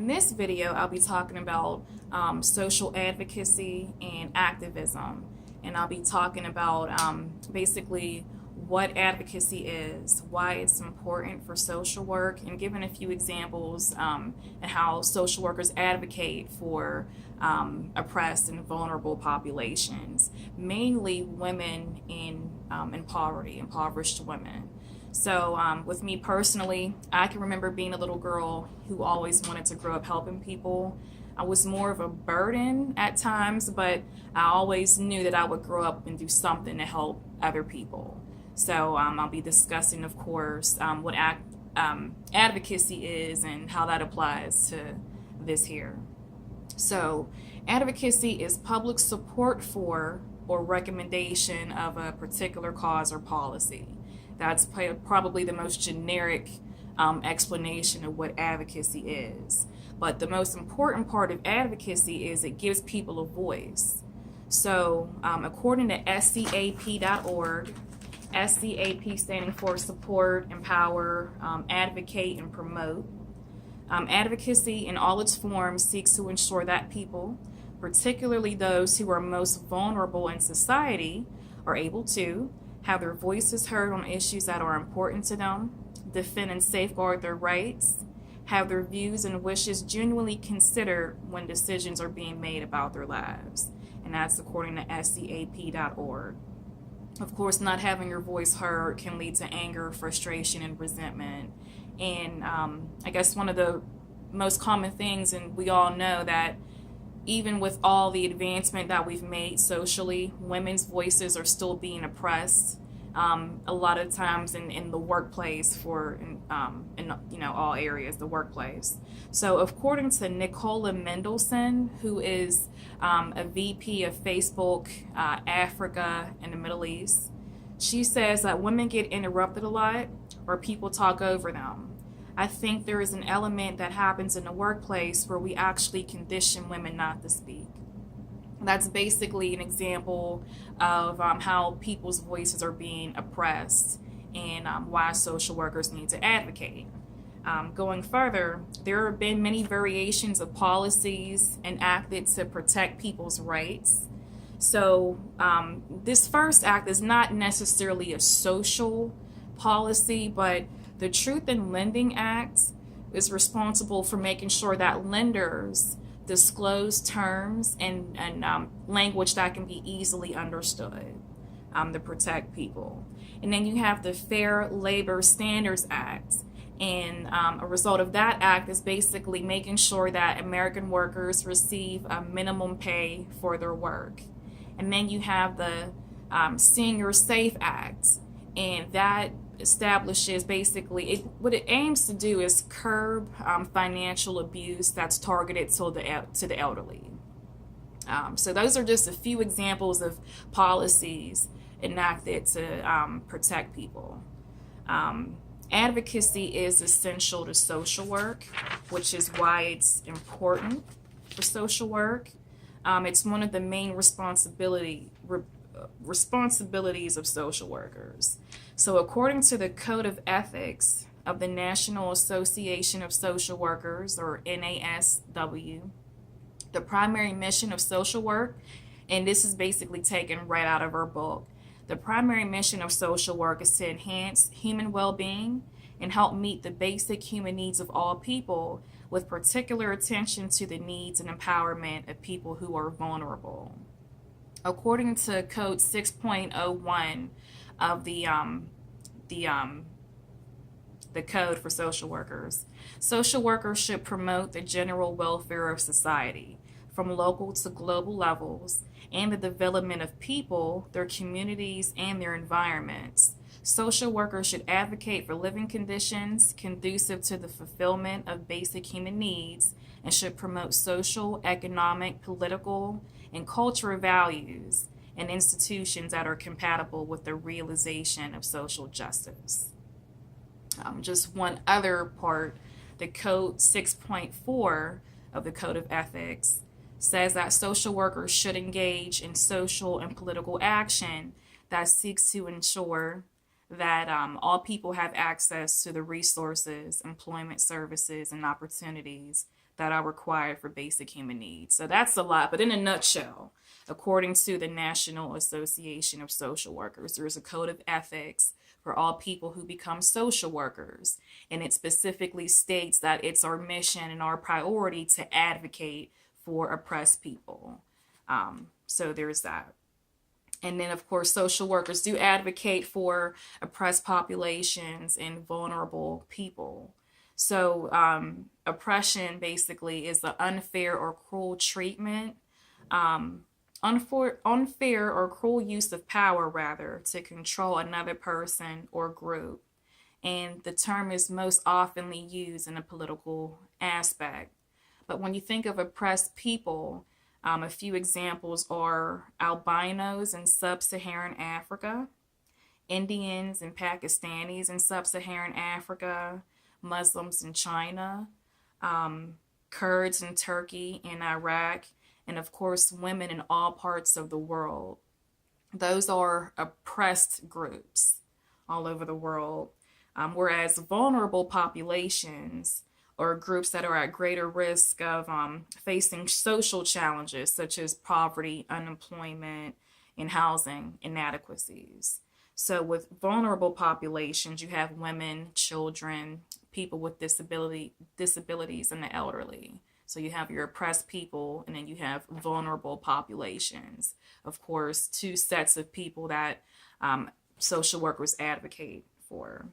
In this video, I'll be talking about social advocacy and activism. And I'll be talking about basically what advocacy is, why it's important for social work, and giving a few examples and how social workers advocate for oppressed and vulnerable populations, mainly women in poverty, impoverished women. So with me personally, I can remember being a little girl who always wanted to grow up helping people. I was more of a burden at times, but I always knew that I would grow up and do something to help other people. So I'll be discussing, of course, what advocacy is and how that applies to this here. So advocacy is public support for or recommendation of a particular cause or policy. That's probably the most generic explanation of what advocacy is. But the most important part of advocacy is it gives people a voice. So according to scap.org, SCAP standing for support, empower, advocate, and promote. Advocacy in all its forms seeks to ensure that people, particularly those who are most vulnerable in society, are able to have their voices heard on issues that are important to them, defend and safeguard their rights, have their views and wishes genuinely considered when decisions are being made about their lives. And that's according to scap.org. Of course, not having your voice heard can lead to anger, frustration, and resentment. And I guess one of the most common things, and we all know that even with all the advancement that we've made socially, women's voices are still being oppressed. A lot of times in the workplace, in all areas, the workplace. So according to Nicola Mendelsohn, who is a VP of Facebook Africa and the Middle East, she says that women get interrupted a lot or people talk over them. I think there is an element that happens in the workplace where we actually condition women not to speak. That's basically an example of how people's voices are being oppressed and why social workers need to advocate. Going further, there have been many variations of policies enacted to protect people's rights. So this first act is not necessarily a social policy, but the Truth in Lending Act is responsible for making sure that lenders disclose terms and language that can be easily understood to protect people. And then you have the Fair Labor Standards Act. And a result of that act is basically making sure that American workers receive a minimum pay for their work. And then you have the Senior Safe Act, and that establishes basically what it aims to do is curb financial abuse that's targeted to the elderly. So those are just a few examples of policies enacted to protect people. Advocacy is essential to social work, which is why it's important for social work. It's one of the main responsibilities of social workers. So according to the Code of Ethics of the National Association of Social Workers, or NASW, the primary mission of social work, and this is basically taken right out of our book, the primary mission of social work is to enhance human well-being and help meet the basic human needs of all people, with particular attention to the needs and empowerment of people who are vulnerable. According to Code 6.01 of the Code for Social Workers should promote the general welfare of society, from local to global levels, and the development of people, their communities, and their environments. Social workers should advocate for living conditions conducive to the fulfillment of basic human needs and should promote social, economic, political, and cultural values and institutions that are compatible with the realization of social justice. Just one other part, the Code 6.4 of the Code of Ethics says that social workers should engage in social and political action that seeks to ensure that all people have access to the resources, employment services, and opportunities that are required for basic human needs. So that's a lot, but in a nutshell, according to the National Association of Social Workers, there is a code of ethics for all people who become social workers. And it specifically states that it's our mission and our priority to advocate for oppressed people. So there's that. And then, of course, social workers do advocate for oppressed populations and vulnerable people. So oppression basically is the unfair or cruel treatment, unfair or cruel use of power, rather, to control another person or group. And the term is most oftenly used in a political aspect. But when you think of oppressed people, a few examples are albinos in sub-Saharan Africa, Indians and Pakistanis in sub-Saharan Africa, Muslims in China, Kurds in Turkey and Iraq, and of course women in all parts of the world. Those are oppressed groups all over the world, whereas vulnerable populations or groups that are at greater risk of facing social challenges such as poverty, unemployment, and housing inadequacies. So with vulnerable populations, you have women, children, people with disabilities, and the elderly. So you have your oppressed people, and then you have vulnerable populations. Of course, two sets of people that social workers advocate for.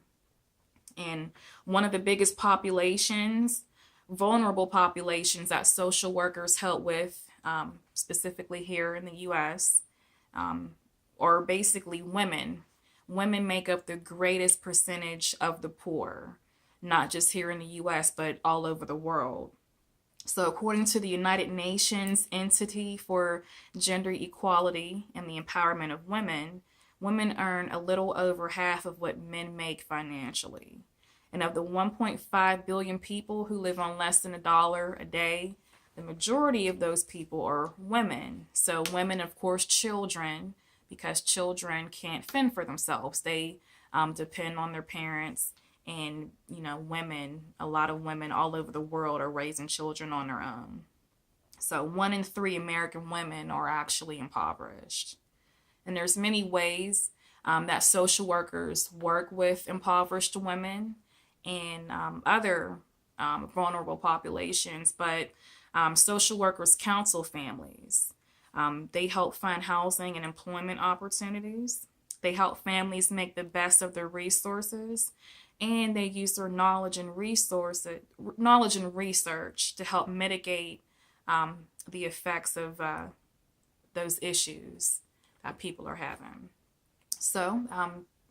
And one of the biggest populations, vulnerable populations that social workers help with, specifically here in the U.S., are basically women. Women make up the greatest percentage of the poor, not just here in the U.S., but all over the world. So according to the United Nations Entity for Gender Equality and the Empowerment of Women, women earn a little over half of what men make financially. And of the 1.5 billion people who live on less than $1 a day, the majority of those people are women. So women, of course, children, because children can't fend for themselves. They depend on their parents. And, women, a lot of women all over the world are raising children on their own. So 1 in 3 American women are actually impoverished. And there's many ways that social workers work with impoverished women and other vulnerable populations, but social workers counsel families. They help find housing and employment opportunities. They help families make the best of their resources, and they use their knowledge and research to help mitigate the effects of those issues that people are having. So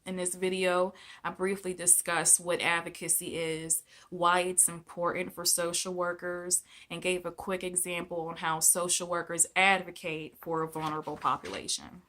in this video, I briefly discussed what advocacy is, why it's important for social workers, and gave a quick example on how social workers advocate for a vulnerable population.